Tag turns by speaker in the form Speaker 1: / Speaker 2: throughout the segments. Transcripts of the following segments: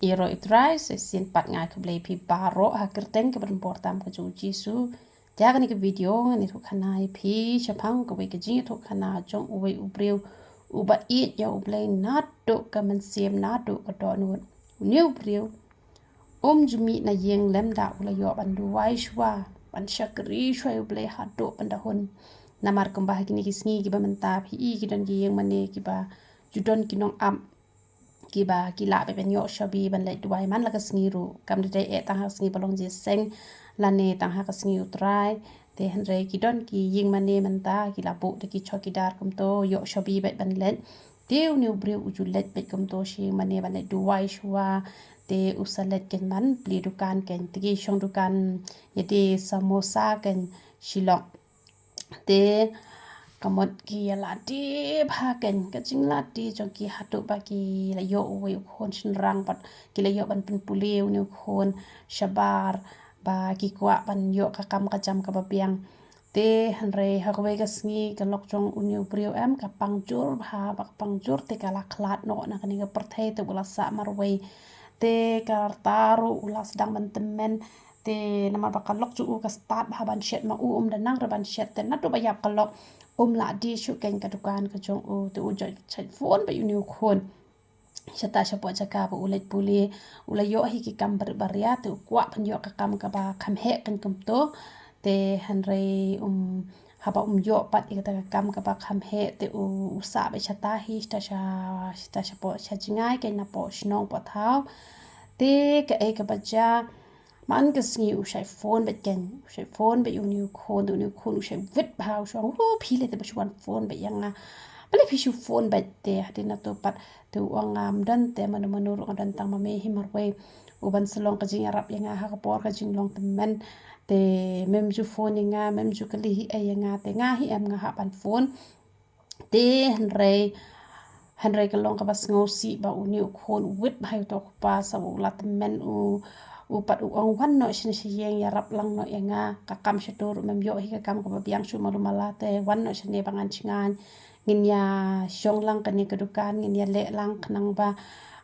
Speaker 1: Iro itrai sin pat ngai ke blei pi baro ha kerteng ke berportam ke jisu jaga ni ke video ni tu khana pi chapang ke ke jing tu khana jong uwe ubreu uba ieid ya ublei nado ke mensiem nado ke do nu new breu jumi na yeng lem da ula yo bandu wai shwa ban shakri shwa ublei hado pandahun namar kembah gini kisngi ki ba menta pi i ki don yeng mane ki ba judon ki nong am kiba kila be ben yo shabi ban le duai man la kasngiru kam de e tang hasngi balong je seng la ne tang ha kasngi utrai te henre kidon ki ying mane manta kila bu de ki choki dar kum to yo shabi be ban le teu new breu uju let be kum to shi mane ban le duai shwa te usalet ken man pli dukan ken tigi shong dukan yede samosa ken shilok te kamot ki lati phaken ka ching lati jong ki hatu ba ki la yo we khon shin rang pat ki la yo ban pin puleu ne khon shabar ba ki kwa ban yo ka kam ka jam ka ba piang te hanre ha ko ga sngi ka lok jong unyu priu am ka pangjur ba ba pangjur te ka la khlat no na ka ni ga perthai te bula sa mar we te ka taru ulas sedang mentemen te nama bakal lok ju ka start ba ban shet ma dan nang ban shet te na to ba yap ka lok la di shu ken ka dukan ka jong te u jai chai phone ba yu khon shata shapo jaka ba ulet puli ula yo hi ki kam baria te kwa pan yo ka kam ka ba kham he kan kum to te hanre haba yo pat ikata ka kam ka ba kham he te u sa ba shata hi sta shapo shajingai ken na po shnong po thao te ka e ka ba ja man ka sngi u shai phone bet ken shai phone be uni khon du ni khon u shai vit bhau sho hu phile te ba shwan phone be yanga bale phi phone bet te hadina to pat te uangam dan te manur dan tang ma me himar we u ban salong ka jing arap yanga ha ka por ka jing long temen te mem ju phone yanga mem ju kali hi yanga te nga hi am nga ha ban phone te hanre ka long ka bas ngosi ba uni khon wit bhai to pa sa u la temen upat uang wan no shin yeng ya rap lang no yanga ka kam shatur mem yo hi ka kam ko biang shu malu malate wan no shin bangan chingan ngin ya shong lang ka ni ka dukan ngin ya le lang knang ba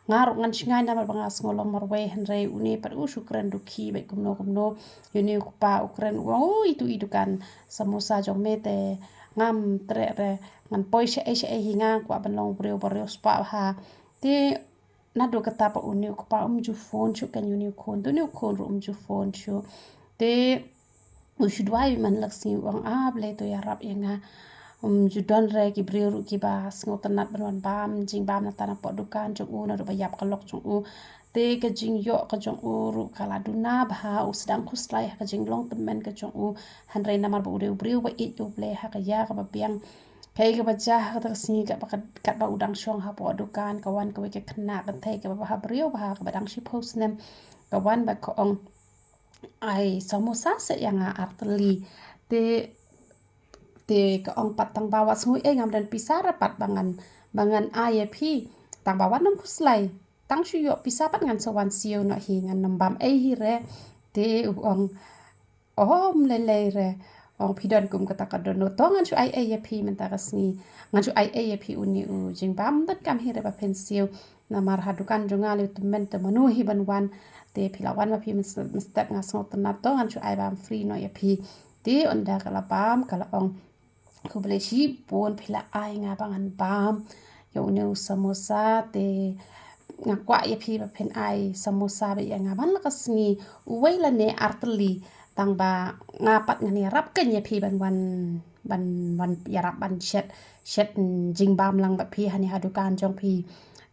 Speaker 1: ngar ngan chingan na bangas ngolong marwe henre uni pat u shukran dukhi be kumno yuni pa ukran itu idukan samosa jong mete ngam tre re ngan poi she hinga kwa banlong breu spa ha ti na do kata pa uni ko pa ju phone chu kan uni khon to ni khon ro ju phone chu te u shudwai man laksi wang ble to ya rap yanga ju don re ki breu ki ba sngo tanat ban bam jing bam na tana po dukan chu u na ro ba yap ka lok chu u te ka jing yo ka jong u ru kala duna ba u sedang khuslai ka jing long temen ka jong u han re na mar bu breu ba it u ble ha ka ya ka ba piang kai ka baca ka ta sini ka kat ba udang shong ha po dukan kawan ka ke khna ka thai ka ba ha brio ba ka badang shi post nem kawan ba ko ong ai samosa se yang arteli te ka ong patang bawa sngui ngam dan pisara pat bangan iepi tang bawa nam kuslai tang shu yo pisa pat ngan sawan sio no hi ngan nambam hi re te ong lele re ong pidon kum kata ka dono tongan chu ai pi menta kasni ngan chu ai pi uni u jingbam dat kam hire ba pensil na mar hadukan jongal tu men te manu hi ban wan te pilawan ma pi mistep ngasong tenat tongan chu ai bam free no ya pi te onda kala bam kala ong ku bele shi pon pila ai nga bangan bam yo uni samosa te ngakwa ya pi ba pen ai samosa be ya ngaban la kasni uwela ne arteli tang ba ngapat ngani rap kan ya pi ban wan ya rap ban shet jing bam lang ba pi hani hadukan jong pi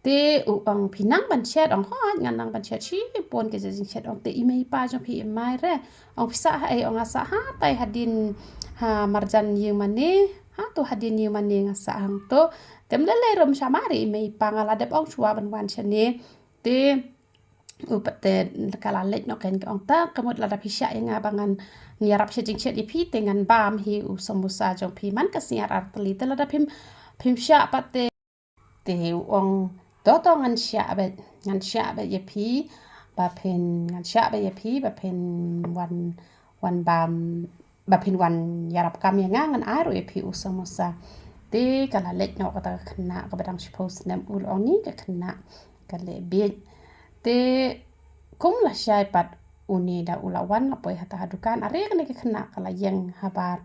Speaker 1: te ong pi nang ban shet ong ha ngan nang ban shet chi pon ke jing shet ong te imei pa jong pi mai re ong pisa ai ong asa ha tai hadin ha marjan yeng mane ha to hadin yeng mane ngasa hang to tem lele rom shamari imei pa ngala dep ong chua ban wan chane te upate kala lek no ken ong ta kamot la pisha nga bangan niarap she jing shet ipi tengan bam hi u samosa jong pi man kasiar arteli te la phim sha pate te ong to ngan sha be ye pi ba pen ngan sha be ye pi ba pen wan bam ba pen wan yarap kam nga ngan aro ye pi u samosa te kala lek no ka ta khna ka badang suppose nem ul ong ni ka khna ka le be te kum la syai pat uni da ulawan lapoi hata hadukan are kene ke khana kala yang habar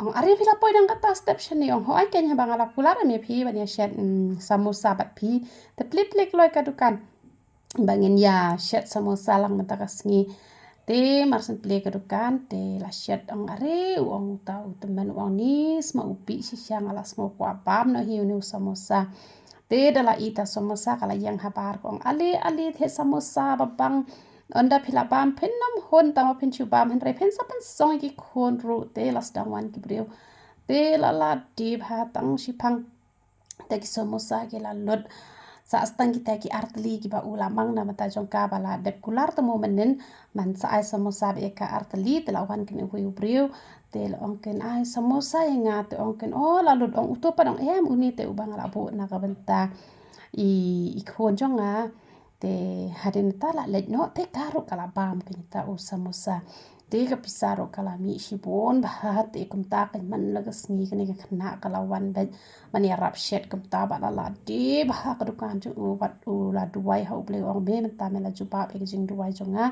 Speaker 1: ong are phi lapoi dang kata step shani ong ho ai kenya bang ala kular me phi banya shet samosa bat phi te plik loi kadukan bangin ya shet samosa lang mata kasngi te marsen plik kadukan te la shet ong are ong tau temen ong ni sma upi si syang ala smo kwa pam no hi uni samosa te dala ita samosa kala yang habar kong ali the samosa babang onda phila bam phenam hon tama phin chu bam hen re phen sa pan song ki khon ru te las dang wan ki breu te la di bha tang shi phang te ki samosa ke la lot sa stang kita ki artli ki ba ula mang na mata jong ka bala dep kular temu menen man sa ai samosa be ka artli te la wan kin hu breu te la ong ken ai samosa nga te ong ken la lot ong uto pa dong uni te ubang la bu na ka benta i khon jong te hadin ta la let no te karo kala bam kin ta u samosa te ka pisaro kala mi shibon ba te kum ta kan man lagas ni kan ka khna kala wan ba man ya rap shet kum ta ba la de ba ka dukan ju u bat u la duwai ha ble ong be ta me la ju ba pe jing duwai jonga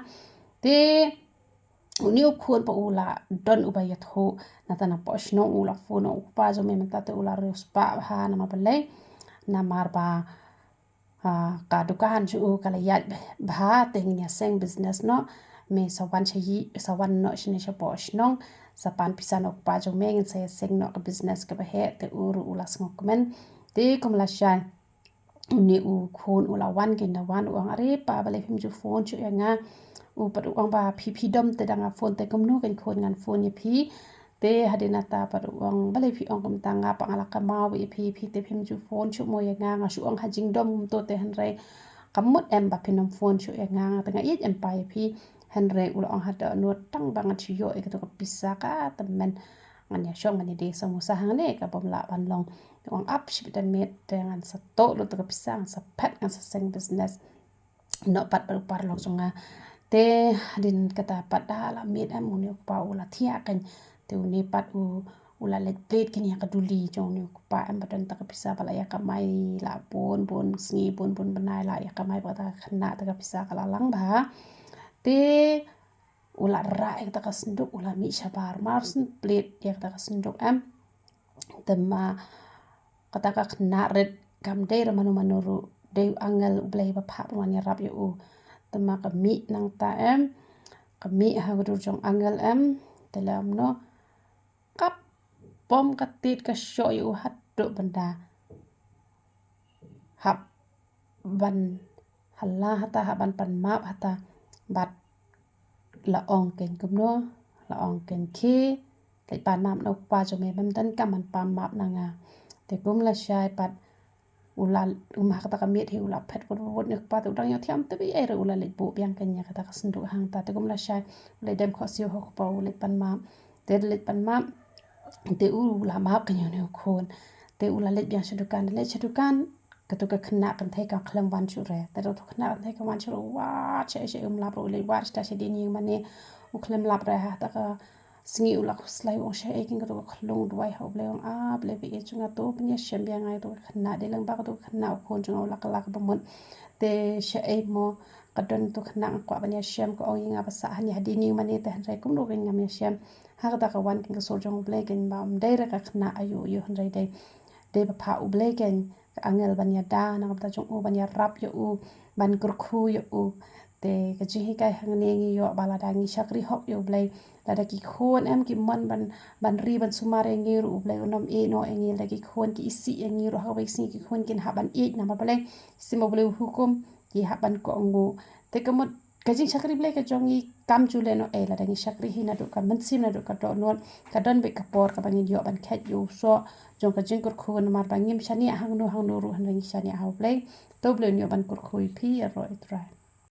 Speaker 1: te uni u khon pa u la don u ba ya tho na ta na po shno u la fo no pa jo me ta te u la re spa ha na ma bale na mar ba ka dukan ju kala ya bha te nya seng business no me sawan chayi sawan no shne sha posh nong sapan pisan ok pa jo meng se seng no ka business ka he te uru ulas ngokmen te kom la sha ni u khon ula wan kin da wan u are pa bale phim ju phone chu nga u pa u ba phi dom te danga phone te kom no ken khon ngan phone ye phi te hadina ta pa ong bale phi ong kom tanga pa ala ka ma wi phi te phim ju phone chu mo ye nga shu ong ha jing dom to te han re kamut em ba phinom phone chu ye nga ta nga ieid em pa ye phi han re ul ong ha da no tang bang chi yo e ka to pisa ka temen ngan ya shong mani de samosa hang ne ka bom la ban long ong up shi da met dengan sa to lo to pisa sa pet ngan sa seng business no pat par long songa te din kata pada la met am uni pa ula thia kan te uni pat ula let plate kini ka duli jong ni pa am badan ta pisa bala ya kamai la bon sngi bon banai la ya kamai ba ta khna ta pisa kala lang ba te ula ra ta ka senduk ula mi shabar marsen plate ya ta ka senduk am tema kata ka khna red kam de manu de angel ublei ba pha wan ya rap yo tema kami nang ta em kami ha gur jong angel em telam no kap pom katit ka sho yu hat do banda hab ban halla hata haban pan map hata bat la ong ken kumno la ong ken khi kai pan map no pa jo me bam tan kam man pam map nanga te kum la shai pat ula kata kami thi ula phet wot nek pa tu dang yo thiam te bi ere ula le bu biang ken ya kata kasendu hang ta te kum la shai le dem kho sio ho pa ule pan map te le pan map te ula map ken yo ne khon te ula le biang shadukan katu ka khna kan thai ka khlam wan chu re te ro khna thai ka wan chu wa che lap ro le wa sta che din yin mane u khlam lap ra ha ta ka singi ula khuslai o she ekin ka to khlong duai ho ble ong ble bi e chunga to pnya shem bia ngai to khna de lang ba ka to khna o khon chunga ula kala ka bamon te she e mo ka don to khna kwa banya shem ko ong inga ba sa hani hadi ni mane te han rai kum ro ring ngam shem ha ka ta ka wan kin ka so jong ble ken ba dai ra ka khna ayu yu han rai dai ba pha u ble ken angel banya da na ka ta jong u banya rap yo u ban kur khu yo u te ka ji hi kai hang ne ngi yo bala da ngi shakri hok yo ble la ki khon em ki man ban ri ban sumare ngi ru ble unom e no ngi la ki khon ki isi ngi ru ha wei si ki khon kin ha ban e na ma ble simo ble hukum ki ha ban ko ngu te ka mot ka ji shakri ble ka jongi kam chu le no e la da ngi shakri hi na do ka man sim na do ka do no ka don be ka por ka ban yo ban khet yo so jong ka jing kur khon mar ban ngim shani hang no ru han ngi shani ha ble to ble nyo ban kur khoi phi ro e tra